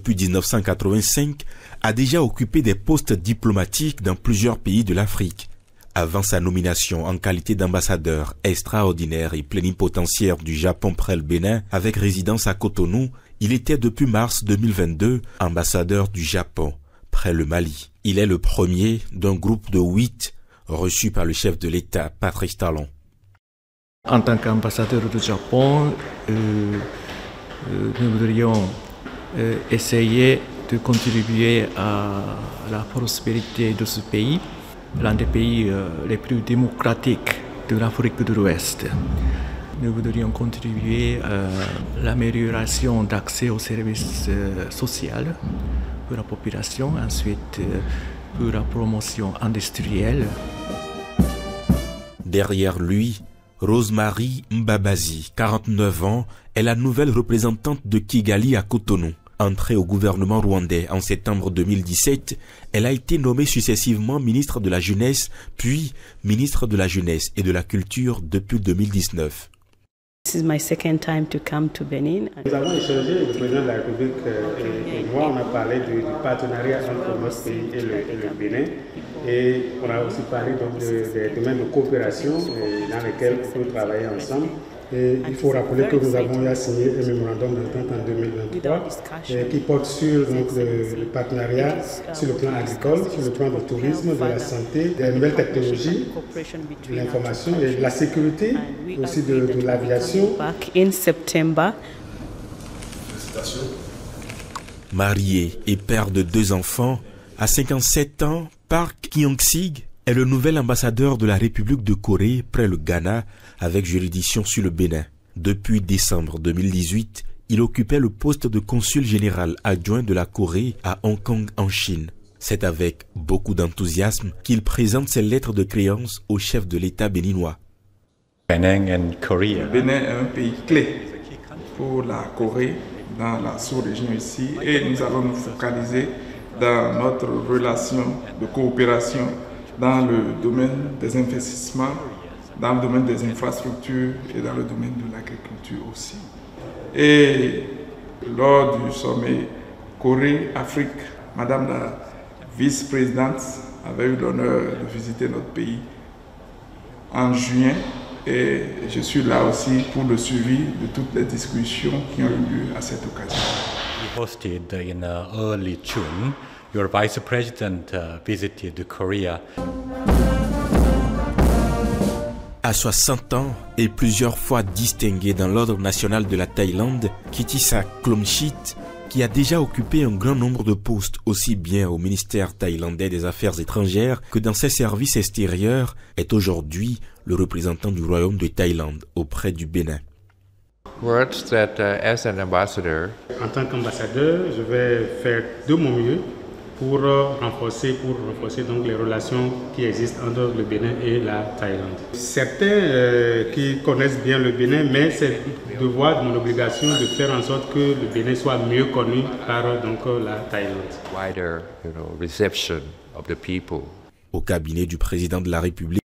depuis 1985, a déjà occupé des postes diplomatiques dans plusieurs pays de l'Afrique. Avant sa nomination en qualité d'ambassadeur extraordinaire et plénipotentiaire du Japon près le Bénin, avec résidence à Cotonou, il était depuis mars 2022 ambassadeur du Japon près le Mali. Il est le premier d'un groupe de 8 reçus par le chef de l'État, Patrice Talon. En tant qu'ambassadeur du Japon, nous voudrions essayer de contribuer à la prospérité de ce pays, l'un des pays les plus démocratiques de l'Afrique de l'Ouest. Nous voudrions contribuer à l'amélioration d'accès aux services sociaux pour la population, ensuite pour la promotion industrielle. Derrière lui, Rosemary Mbabazi, 49 ans, est la nouvelle représentante de Kigali à Cotonou. Entrée au gouvernement rwandais en septembre 2017, elle a été nommée successivement ministre de la Jeunesse, puis ministre de la Jeunesse et de la Culture depuis 2019. This is my second time to come to Benin. Nous avons échangé, le président de la République et moi, on a parlé du partenariat entre notre pays et le Bénin. Et on a aussi parlé donc des domaines de coopération dans lesquels on peut travailler ensemble. Et il faut rappeler que nous avons signé un mémorandum d'entente en 2023 qui porte sur donc, le partenariat sur le plan agricole, sur le plan du tourisme, de la santé, des nouvelles technologies, de l'information et de la sécurité, aussi de l'aviation. Marié et père de 2 enfants, à 57 ans, Park Kyung-sig est le nouvel ambassadeur de la République de Corée près le Ghana avec juridiction sur le Bénin. Depuis décembre 2018, il occupait le poste de consul général adjoint de la Corée à Hong Kong en Chine. C'est avec beaucoup d'enthousiasme qu'il présente ses lettres de créance au chef de l'État béninois. Le Bénin est un pays clé pour la Corée dans la sous-région ici et nous allons nous focaliser dans notre relation de coopération dans le domaine des investissements, dans le domaine des infrastructures et dans le domaine de l'agriculture aussi. Et lors du sommet Corée-Afrique, Madame la vice-présidente avait eu l'honneur de visiter notre pays en juin et je suis là aussi pour le suivi de toutes les discussions qui ont eu lieu à cette occasion. We hosted in early June. Your vice president visited Korea. À 60 ans et plusieurs fois distingué dans l'ordre national de la Thaïlande, Kittisak Klomchit, qui a déjà occupé un grand nombre de postes aussi bien au ministère thaïlandais des Affaires étrangères que dans ses services extérieurs, est aujourd'hui le représentant du Royaume de Thaïlande auprès du Bénin. As an ambassador, en tant qu'ambassadeur, je vais faire de mon mieux pour renforcer donc les relations qui existent entre le Bénin et la Thaïlande. Certains qui connaissent bien le Bénin, mais c'est le devoir de mon obligation de faire en sorte que le Bénin soit mieux connu par donc, la Thaïlande. Wider, reception of the people. Au cabinet du président de la République,